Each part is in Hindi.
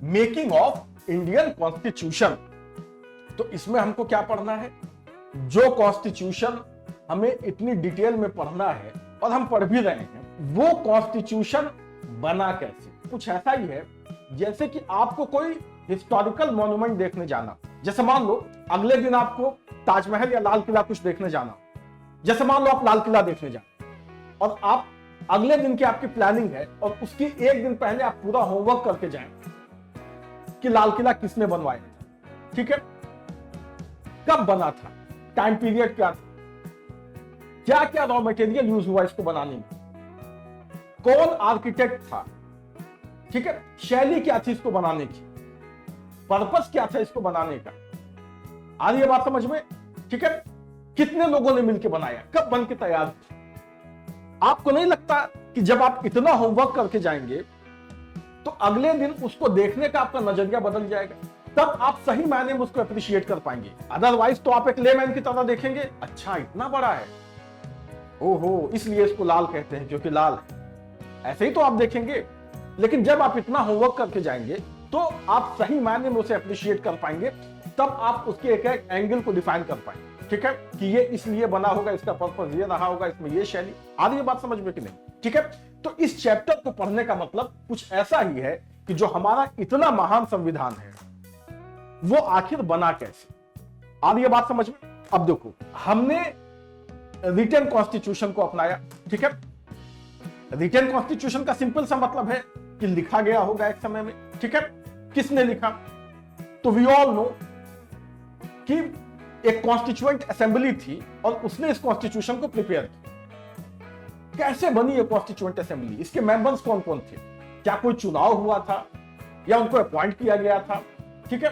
Making of Indian constitution. तो इसमें हमको क्या पढ़ना है, जो कॉन्स्टिट्यूशन हमें इतनी डिटेल में पढ़ना है और हम पढ़ भी रहे हैं, वो कॉन्स्टिट्यूशन बना कैसे। कुछ ऐसा ही है जैसे कि आपको कोई हिस्टोरिकल मॉन्यूमेंट देखने जाना, जैसे मान लो अगले दिन आपको ताजमहल या लाल किला कुछ देखने जाना, जैसे मान लो आप लाल किला देखने जाए और आप अगले दिन की आपकी प्लानिंग है और उसकी एक दिन पहले आप पूरा होमवर्क करके जाएं कि लाल किला किसने बनवाया, ठीक है, कब बना था, टाइम पीरियड क्या था, क्या क्या रॉ मटेरियल यूज हुआ इसको बनाने में, कौन आर्किटेक्ट था, ठीक है, शैली क्या थी इसको बनाने की, पर्पस क्या था इसको बनाने का। आ रही है बात समझ में, ठीक है, कितने लोगों ने मिलकर बनाया, कब बन के तैयार थी। आपको नहीं लगता कि जब आप इतना होमवर्क करके जाएंगे तो अगले दिन उसको देखने का आपका नजरिया बदल जाएगा, तब आप सही मायने में उसको अप्रिशिएट कर पाएंगे। अदरवाइज तो आप एक लेमैन की तरह देखेंगे, अच्छा इतना बड़ा है, ओहो इसलिए इसको लाल कहते हैं क्योंकि लाल है, ऐसे ही तो आप देखेंगे। लेकिन जब आप इतना होमवर्क करके जाएंगे तो आप सही मायने में उसे अप्रिशिएट कर पाएंगे, तब आप उसके एक एक एंगल को डिफाइन कर पाएंगे, ठीक है, कि ये इसलिए बना होगा, इसका पर्पस ये रहा होगा, इसमें ये शैली। आ रही है बात समझ में कि नहीं, ठीक है। तो इस चैप्टर को पढ़ने का मतलब कुछ ऐसा ही है कि जो हमारा इतना महान संविधान है वो आखिर बना कैसे। आ रही है बात समझ में। अब देखो, हमने रिटन कॉन्स्टिट्यूशन को अपनाया, ठीक है। रिटन कॉन्स्टिट्यूशन का सिंपल सा मतलब है कि लिखा गया होगा एक समय में, ठीक है। किसने लिखा, तो वी ऑल नो कि एक कॉन्स्टिट्यूएंट असेंबली थी और उसने इस कॉन्स्टिट्यूशन को प्रिपेयर किया। कैसे बनी ये कॉन्स्टिट्यूएंट असेंबली, इसके मेंबर्स कौन कौन थे, क्या कोई चुनाव हुआ था या उनको अपॉइंट किया गया था, ठीक है।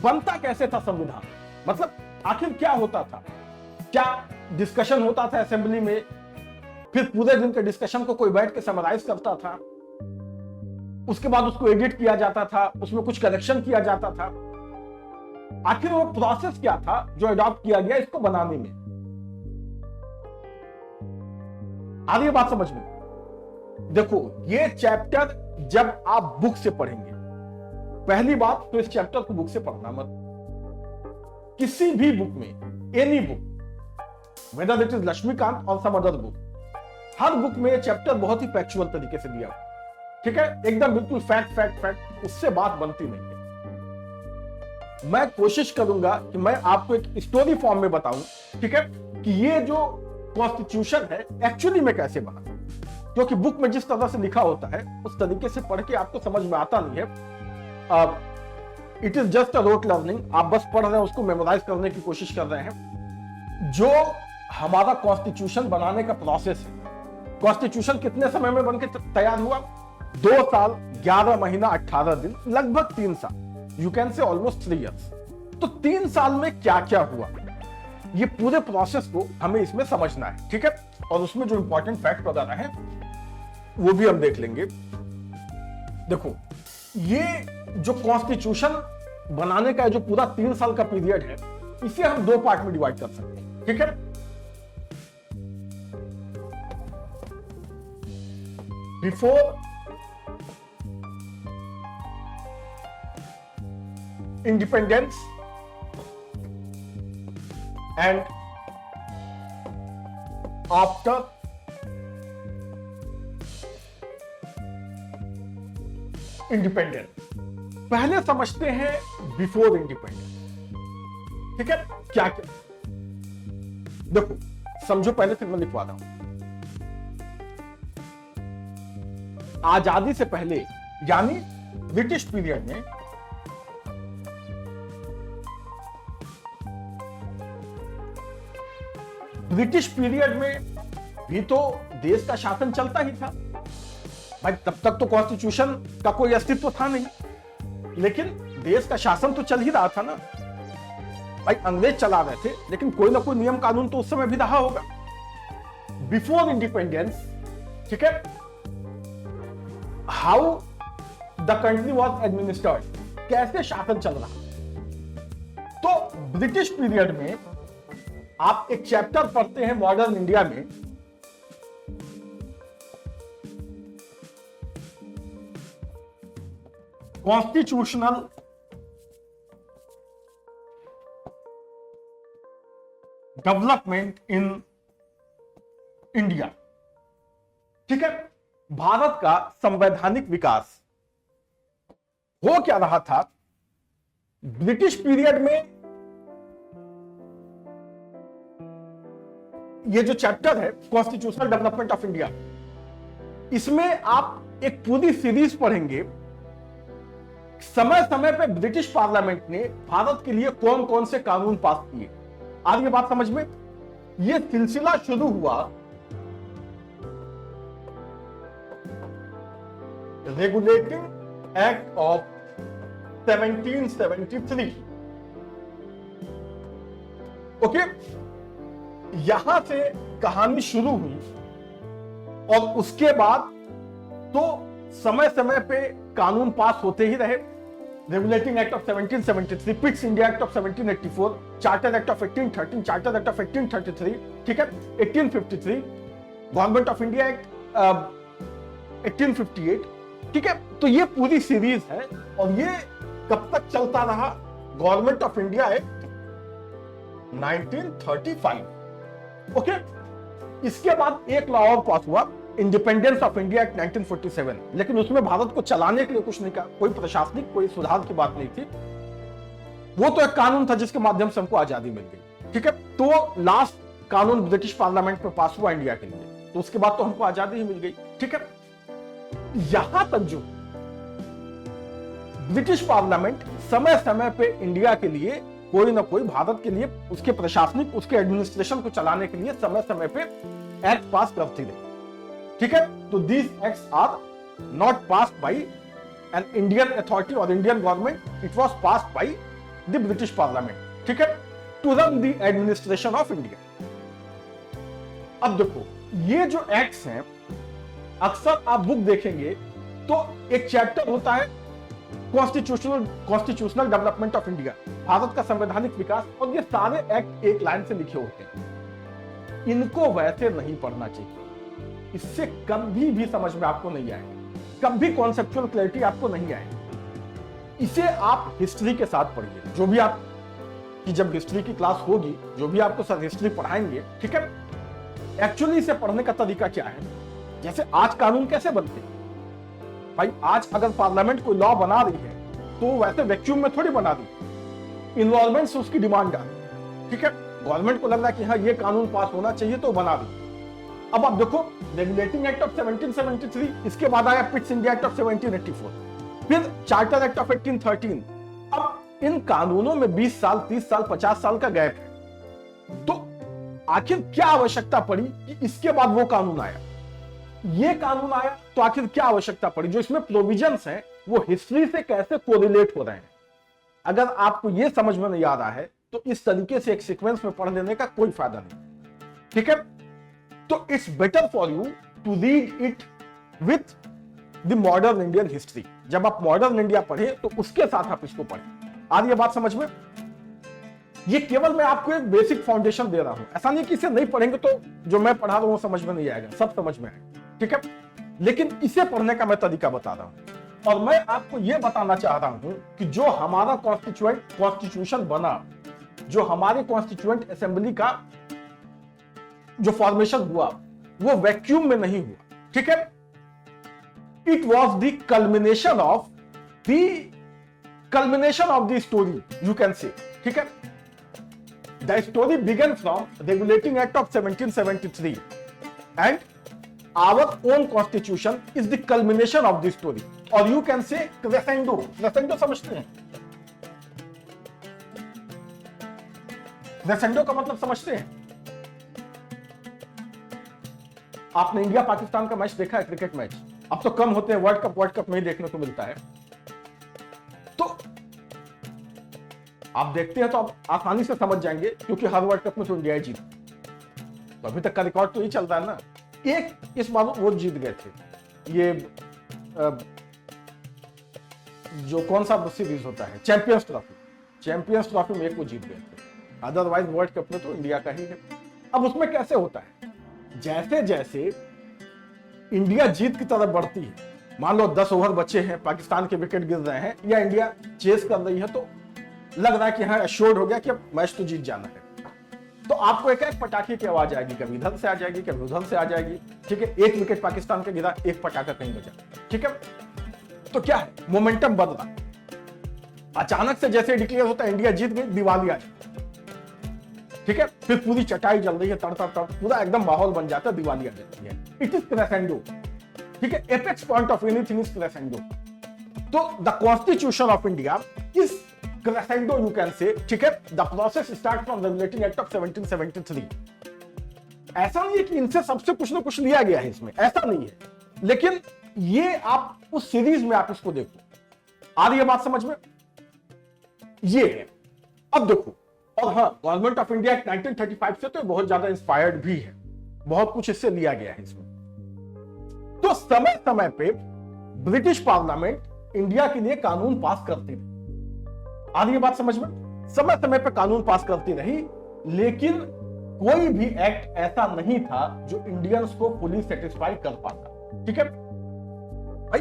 बनता कैसे था संविधान, मतलब आखिर क्या होता था, क्या डिस्कशन होता था असेंबली में, फिर पूरे दिन के डिस्कशन को कोई बैठ के समराइज करता था, उसके बाद उसको एडिट किया जाता था, उसमें कुछ करेक्शन किया जाता था। आखिर वो प्रोसेस क्या था जो अडॉप्ट किया गया इसको बनाने में। आ रही है बात समझ में। देखो, ये चैप्टर जब आप बुक से पढ़ेंगे, पहली बात तो इस चैप्टर को बुक से पढ़ना मत, किसी भी बुक में, any book, whether it is Laxmikanth और सम अदर बुक, हर बुक में ये चैप्टर बहुत ही फैक्चुअल तरीके से दिया, ठीक है, एकदम बिल्कुल फैक्ट फैक्ट फैक्ट, उससे बात बनती नहीं है। मैं कोशिश करूंगा कि मैं आपको एक स्टोरी फॉर्म में बताऊं, ठीक है, कि ये जो कॉन्स्टिट्यूशन है एक्चुअली में कैसे बना, क्योंकि बुक में जिस तरह से लिखा होता है उस तरीके से पढ़ के आपको समझ में आता नहीं है। It is just a rote learning, आप बस पढ़ रहे हैं, उसको मेमोराइज करने की कोशिश कर रहे हैं। जो हमारा कॉन्स्टिट्यूशन बनाने का प्रोसेस है, कॉन्स्टिट्यूशन कितने समय में बनके तैयार हुआ, 2 साल 11 महीना 18 दिन, लगभग 3 साल, यू कैन से ऑलमोस्ट 3 इयर्स। तो 3 साल में क्या क्या हुआ, ये पूरे प्रोसेस को हमें इसमें समझना है, ठीक है। और उसमें जो इंपॉर्टेंट फैक्ट बताना है वो भी हम देख लेंगे। देखो, ये जो कॉन्स्टिट्यूशन बनाने का जो पूरा 3 साल का पीरियड है, इसे हम 2 पार्ट में डिवाइड कर सकते हैं, ठीक है। Before independence and after independence. पहले समझते हैं बिफोर इंडिपेंडेंस, ठीक है। क्या क्या, देखो समझो पहले, फिर मैं लिखवा रहा हूं। आजादी से पहले यानी ब्रिटिश पीरियड में भी तो देश का शासन चलता ही था भाई, तब तक तो कॉन्स्टिट्यूशन का कोई अस्तित्व था नहीं, लेकिन देश का शासन तो चल ही रहा था ना भाई, अंग्रेज चला रहे थे, लेकिन कोई ना कोई नियम कानून तो उस समय भी रहा होगा। बिफोर इंडिपेंडेंस, ठीक है, how the country was administered, कैसे शासन चल रहा। तो ब्रिटिश पीरियड में आप एक चैप्टर पढ़ते हैं मॉडर्न इंडिया में, कॉन्स्टिट्यूशनल डेवलपमेंट इन इंडिया। ठीक है, भारत का संवैधानिक विकास हो क्या रहा था ब्रिटिश पीरियड में। ये जो चैप्टर है कॉन्स्टिट्यूशनल डेवलपमेंट ऑफ इंडिया, इसमें आप एक पूरी सीरीज पढ़ेंगे। समय समय पे ब्रिटिश पार्लियामेंट ने भारत के लिए कौन कौन से कानून पास किए। आज ये बात समझ में, ये सिलसिला शुरू हुआ रेगुलेटिंग एक्ट ऑफ 1773। ओके, यहां से कहानी शुरू हुई और उसके बाद तो समय समय पे कानून पास होते ही रहे। Regulating act of 1773, Pitt's India act of 1784, charter act of 1813, charter act of 1833, ठीक है, 1853, गवर्नमेंट ऑफ इंडिया एक्ट 1858। ठीक है, तो ये पूरी सीरीज है और ये कब तक चलता रहा? Government of India act 1935। Okay, इसके बाद एक लॉ और पास हुआ, इंडिपेंडेंस ऑफ इंडिया एक्ट 1947, लेकिन उसमें भारत को चलाने के लिए कुछ नहीं कहा, कोई प्रशासनिक कोई सुधार की बात नहीं थी। वो तो एक कानून था जिसके माध्यम से हमको आजादी मिल गई। ठीक है, तो लास्ट कानून ब्रिटिश पार्लियामेंट में पास हुआ इंडिया के लिए, तो उसके बाद तो हमको आजादी ही मिल गई। ठीक है, यहां तक जो ब्रिटिश पार्लियामेंट समय समय पे इंडिया के लिए कोई ना कोई, भारत के लिए उसके प्रशासनिक उसके एडमिनिस्ट्रेशन को चलाने के लिए समय समय पे एक्ट पास करती रही। ठीक है, तो these acts are not passed by an Indian authority और Indian government, it was passed by the British parliament. ठीक है, to run the administration of India. अब देखो, ये जो एक्ट्स हैं, अक्सर आप बुक देखेंगे तो एक चैप्टर होता है constitutional development of India, Bharat का संवैधानिक विकास, और ये सारे एक्ट एक लाइन से लिखे होते हैं। इनको वैसे नहीं पढ़ना चाहिए, इससे कभी भी समझ में आपको नहीं आएगा, कभी कॉन्सेप्चुअल क्लैरिटी आपको नहीं आएगी। इसे आप हिस्ट्री के साथ पढ़िए, जो भी आप कि जब हिस्ट्री की क्लास होगी, जो भी आपको सर हिस्ट्री पढ़ाएंगे, ठीक है, एक्चुअली इसे पढ़ने का तरीका क्या है। जैसे आज कानून कैसे बनते हैं भाई, आज अगर पार्लियामेंट कोई लॉ बना रही है तो वैसे वैक्यूम में थोड़ी बना दी, इन्वॉल्वमेंट से उसकी डिमांड आ रही। ठीक है, गवर्नमेंट को लग रहा है कि हाँ ये कानून पास होना चाहिए तो बना दी। अब आप देखो, रेगुलेटिंग एक्ट ऑफ 1773, इसके बाद आया पिट्स इंडिया एक्ट ऑफ 1784, फिर चार्टर एक्ट ऑफ 1813। अब इन कानूनों में 20 साल, 30 साल, 50 साल का गैप है, तो आखिर क्या आवश्यकता पड़ी कि इसके बाद वो कानून आया, ये कानून आया, तो आखिर क्या आवश्यकता पड़ी? जो इसमें प्रोविजंस हैं वो हिस्ट्री से कैसे कोरिलेट हो रहे हैं। अगर आपको ये समझ में नहीं आ रहा है तो इस तरीके से एक सीक्वेंस में पढ़ लेने का कोई फायदा नहीं। ठीक है, तो it's better for you to read it with the modern Indian history. जब आप मॉडर्न इंडिया पढ़े तो उसके साथ आप इसको पढ़ें। आज ये बात समझ में, ये केवल मैं आपको एक बेसिक फाउंडेशन दे रहा हूं, ऐसा नहीं कि इसे नहीं पढ़ेंगे तो जो मैं पढ़ा रहा हूं समझ में नहीं आएगा, सब समझ में आएगा। ठीक है, लेकिन इसे पढ़ने का मैं तरीका बता रहा हूं और मैं आपको यह बताना चाह रहा हूं कि जो हमारा कॉन्स्टिट्यूशन बना, जो हमारे कॉन्स्टिट्यूएंट असेंबली का जो फॉर्मेशन हुआ, वो वैक्यूम में नहीं हुआ। ठीक है, it was the culmination of the story, you can say. ठीक है, the story began from regulating act of 1773 and our own constitution is the culmination of the story, or you can say crescendo। crescendo समझते हैं? crescendo का मतलब समझते हैं? आपने इंडिया पाकिस्तान का मैच देखा है, क्रिकेट मैच? अब तो कम होते हैं, वर्ल्ड कप में ही देखने को मिलता है। तो आप देखते हैं तो आप आसानी से समझ जाएंगे, क्योंकि हर वर्ल्ड कप में तो इंडिया जीत, तो अभी तक का रिकॉर्ड तो ये चल रहा है ना। एक इस बार वो जीत गए थे, ये जो कौन सा सीरीज होता है, चैंपियंस ट्रॉफी में एक वो जीत गए थे, अदरवाइज वर्ल्ड कप में तो इंडिया का ही है। अब उसमें कैसे होता है, जैसे जैसे इंडिया जीत की तरफ बढ़ती है मान लो 10 ओवर बचे हैं, पाकिस्तान के विकेट गिर रहे हैं या इंडिया चेस कर रही है, तो लग रहा है कि हाँ एश्योर्ड हो गया कि अब मैच तो जीत जाना है, तो आपको एक एक पटाखे की आवाज आएगी, कभी इधर से आ जाएगी, कभी उधर से आ जाएगी। ठीक है, एक विकेट पाकिस्तान के गिरा, एक पटाखा कहीं बजा। ठीक है, तो क्या है, मोमेंटम बदला। अचानक से जैसे डिक्लेयर होता है इंडिया जीत गई, दिवाली आ जाती है। ठीक है, फिर पूरी चटाई चल रही है, तड़ तड़ तड़, पूरा एकदम माहौल बन जाता है, दिवाली आ जाती है। It is crescendo. ठीक है, apex point of anything is crescendo. तो the constitution of India is crescendo you can say। ठीक है, the process starts from regulating act of 1773। ऐसा नहीं है कि इनसे सबसे कुछ ना कुछ लिया गया है इसमें, ऐसा नहीं है, लेकिन ये आप उस सीरीज में आप इसको देखो, आ रही है बात समझ में, ये है। अब देखो, और हाँ, गवर्नमेंट ऑफ इंडिया 1935 से तो बहुत ज्यादा इंस्पायर्ड भी है, बहुत कुछ इससे लिया गया है इसमें। तो समय समय पे ब्रिटिश पार्लियामेंट इंडिया के लिए कानून पास करती रही, आ रही है बात समझ में, समय समय पे कानून पास करती रही, लेकिन कोई भी एक्ट ऐसा नहीं था जो इंडियंस को फुली सेटिस्फाई कर पाता। ठीक है भाई,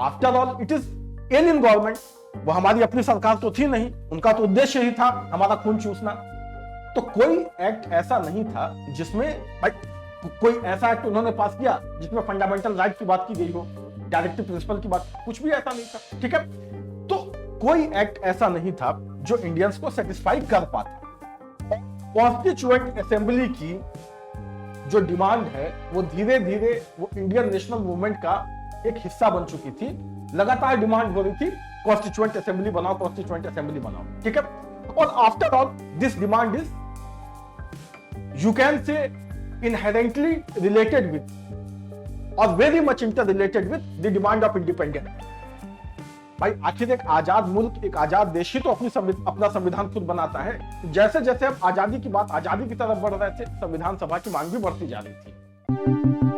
after all it is alien government, वो हमारी अपनी सरकार तो थी नहीं, उनका तो उद्देश्य ही था हमारा खून चूसना। तो कोई एक्ट ऐसा नहीं था जिसमें भाई कोई ऐसा एक्ट उन्होंने पास किया जिसमें फंडामेंटल राइट की बात की गई हो, डायरेक्टिव प्रिंसिपल की बात, कुछ भी ऐसा नहीं था। ठीक है, तो कोई एक्ट ऐसा नहीं था जो इंडियंस को सेटिस्फाई कर पाता। कॉन्स्टिट्यूएंट असेंबली की जो डिमांड है वो धीरे धीरे वो इंडियन नेशनल मूवमेंट का एक हिस्सा बन चुकी थी। लगातार डिमांड हो रही थी, कॉन्स्टिट्यूएंट असेंबली बनाओ, कॉन्स्टिट्यूएंट असेंबली बनाओ। ठीक है, और after all this demand is you can say inherently related with और very much interrelated with the demand of independence. भाई आखिर एक आजाद मुल्क, एक आजाद देश ही तो अपना संविधान खुद बनाता है। जैसे जैसे हम आजादी की तरफ बढ़ रहे थे, संविधान सभा की मांग भी बढ़ती जा रही थी।